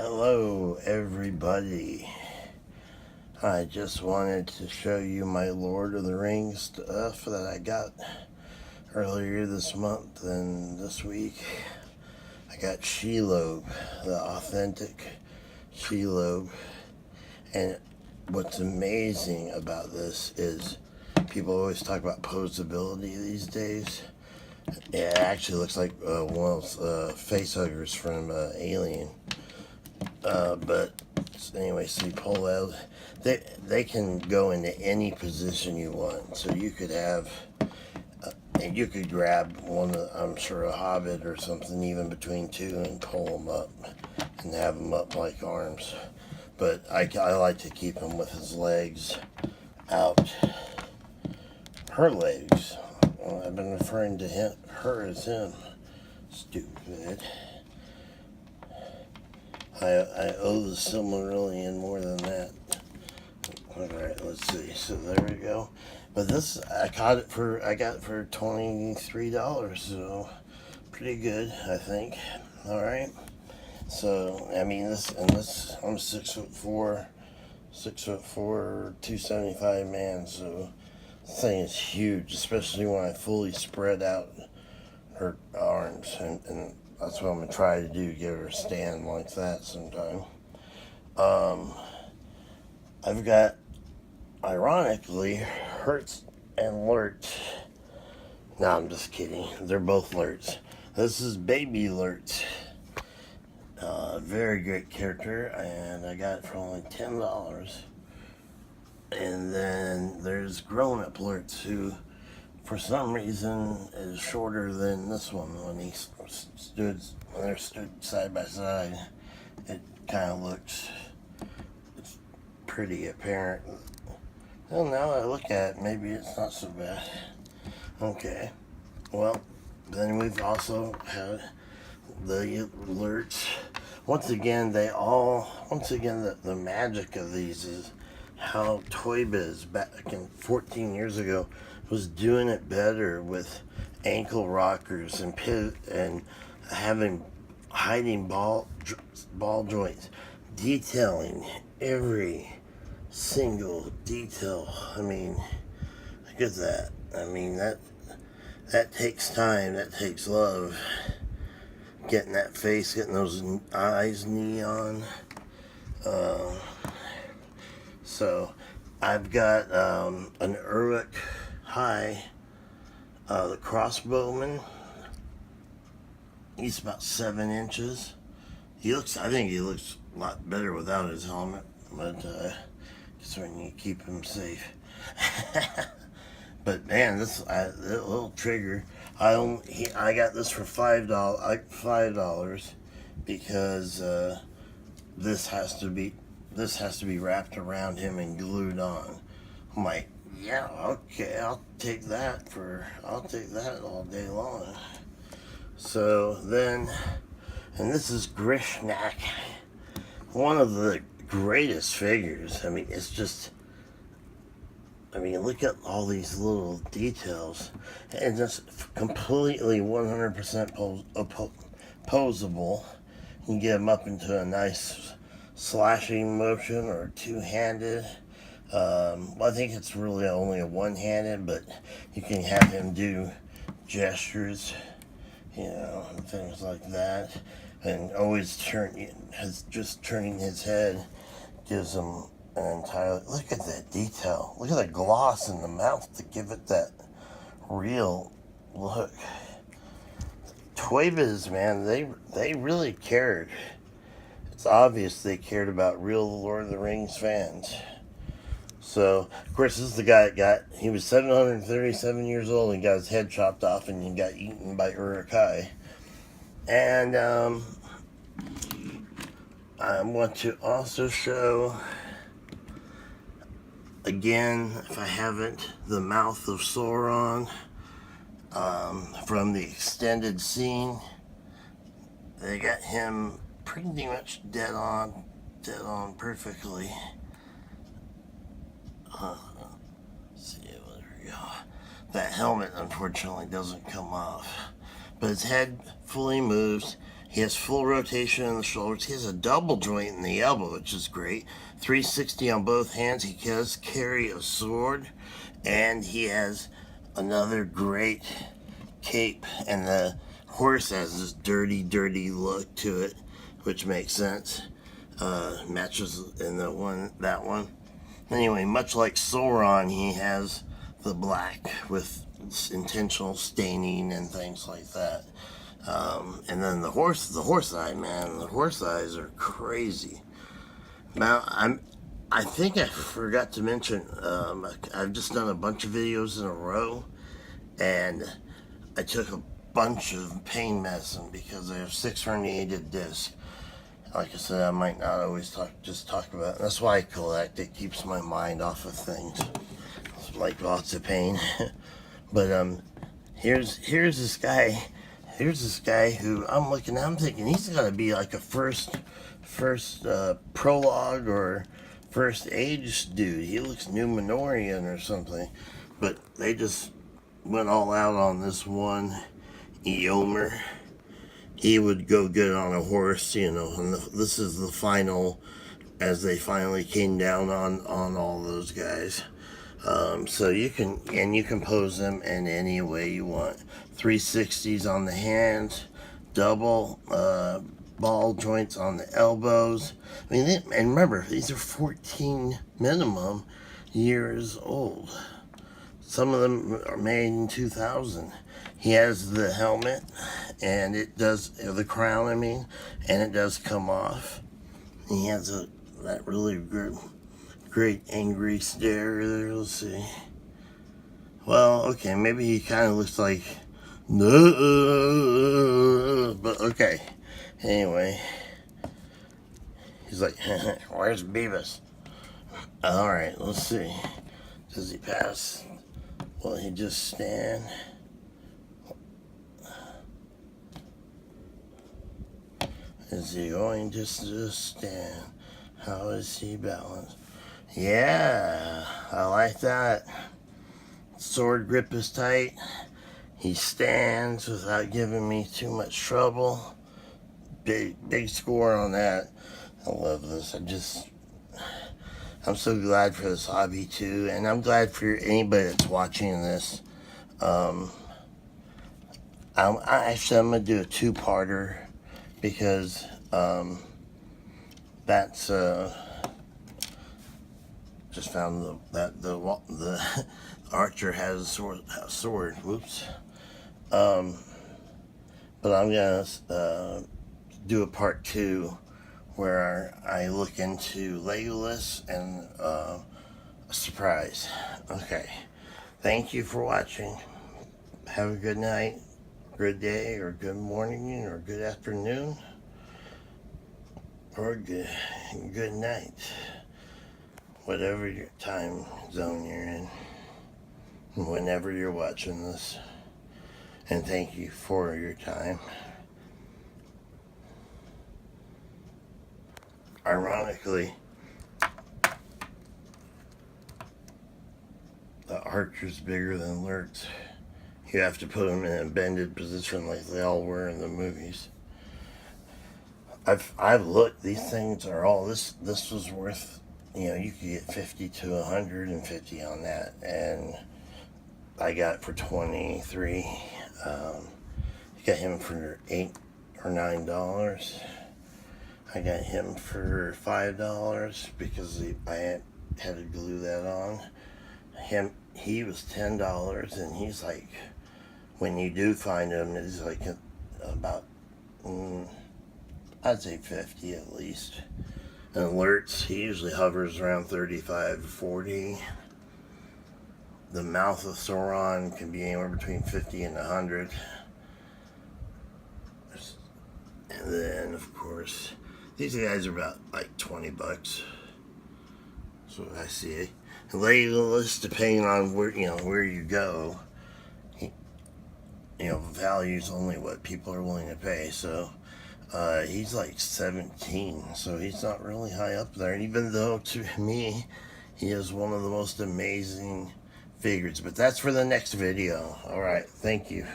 Hello everybody. I just wanted to show you my Lord of the Rings stuff that I got earlier this month and this week. I got Shelob, the authentic Shelob. And what's amazing about this is people always talk about posability these days. It actually looks like one of those facehuggers from Alien. But anyway, so you pull out. They can go into any position you want. So you could have, and you could grab one, I'm sure a hobbit or something, even between two, and pull them up and have them up like arms. But I like to keep him with his legs out. Her legs. Well, I've been referring to her as him. Stupid. I owe the Silmarillion more than that. Alright, let's see. So there we go. But this, I got it for $23, so pretty good, I think. Alright. So, I mean, I'm 6'4", 275 man, so this thing is huge, especially when I fully spread out her arms, and that's what I'm going to try to do, give her a stand like that sometime. I've got, ironically, Hertz and Lurch. No, I'm just kidding. They're both Lurch. This is Baby Lurch. Very great character, and I got it for only $10. And then there's Grown-Up Lurch, who for some reason is shorter than this one. When they're stood side by side, it kind of looks, it's pretty apparent. Well, now that I look at it, maybe it's not so bad. Okay, well, then we've also had the Lurch. Once again, the magic of these is how Toy Biz back in 14 years ago was doing it better with ankle rockers and hiding ball joints, detailing every single detail. I mean, look at that. I mean, that takes time, that takes love. Getting that face, getting those eyes neon. So I've got an Uruk High, the crossbowman. He's about 7 inches. I think he looks a lot better without his helmet, but just when you keep him safe. But man, this little trigger, I got this for $5 because this has to be wrapped around him and glued on. I'm like, yeah, okay, I'll take that all day long. So then, and this is Grishnak, one of the greatest figures. I mean, it's just, look at all these little details, and just completely 100% posable. You can get him up into a nice slashing motion or two-handed. I think it's really only a one-handed, but you can have him do gestures, and things like that. And always turning his head gives him an entire, look at that detail. Look at the gloss in the mouth to give it that real look. Toy Biz, man, they really cared. It's obvious they cared about real Lord of the Rings fans. So, of course, this is the guy he was 737 years old and got his head chopped off and he got eaten by Uruk-hai. And I want to also show, again, if I haven't, the Mouth of Sauron from the extended scene. They got him pretty much dead on perfectly. See, there we go. That helmet unfortunately doesn't come off, but his head fully moves. He has full rotation in the shoulders. He has a double joint in the elbow, which is great. 360 on both hands. He does carry a sword. And he has another great cape. And the horse has this dirty, dirty look to it, which makes sense. Matches in that one. Anyway, much like Sauron, he has the black with intentional staining and things like that. And then the horse eye, man, the horse eyes are crazy. Now, I think I forgot to mention, I've just done a bunch of videos in a row, and I took a bunch of pain medicine because I have 6 herniated discs. Like I said, I might not always talk about it. That's why I collect. It keeps my mind off of things. It's like lots of pain. But here's this guy. Here's this guy who I'm thinking he's gotta be like a first prologue or first age dude. He looks Numenorian or something. But they just went all out on this one Eomer. He would go good on a horse, you know, and this is the final, as they finally came down on all those guys. So you can pose them in any way you want. 360s on the hands, double ball joints on the elbows. I mean, and remember, these are 14 minimum years old. Some of them are made in 2000. He has the helmet, and it does, the crown, I mean, and it does come off. He has that really great angry stare there. Let's see. Well, okay, maybe he kind of looks like, no, but okay. Anyway, he's like, where's Beavis? All right, let's see. Does he pass? Will he just stand? Is he going just to stand? How is he balanced? Yeah, I like that. Sword grip is tight. He stands without giving me too much trouble. Big score on that. I love this. I'm so glad for this hobby too, and I'm glad for anybody that's watching this. I'm gonna do a 2-parter because that's just found that the archer has a sword. Whoops. But I'm gonna do a part 2 where I look into Legolas and a surprise. Okay. Thank you for watching. Have a good night, good day, or good morning, or good afternoon, or good night. Whatever your time zone you're in, whenever you're watching this. And thank you for your time. Ironically, the archer's bigger than Lurtz. You have to put them in a bended position like they all were in the movies. I've looked. These things are all this was worth, you know, you could get 50 to 150 on that, and I got it for 23. Got him for $8 or $9. I got him for $5 because I had to glue that on. He was $10, and he's like, when you do find him, it's like about, I'd say 50 at least. And Alerts, he usually hovers around 35 to 40. The mouth of Sauron can be anywhere between 50 and 100. And then, of course, these guys are about like $20. That's what I see. And Legolas, depending on where you go, value's only what people are willing to pay. So he's like 17, so he's not really high up there. Even though to me, he is one of the most amazing figures. But that's for the next video. All right, thank you.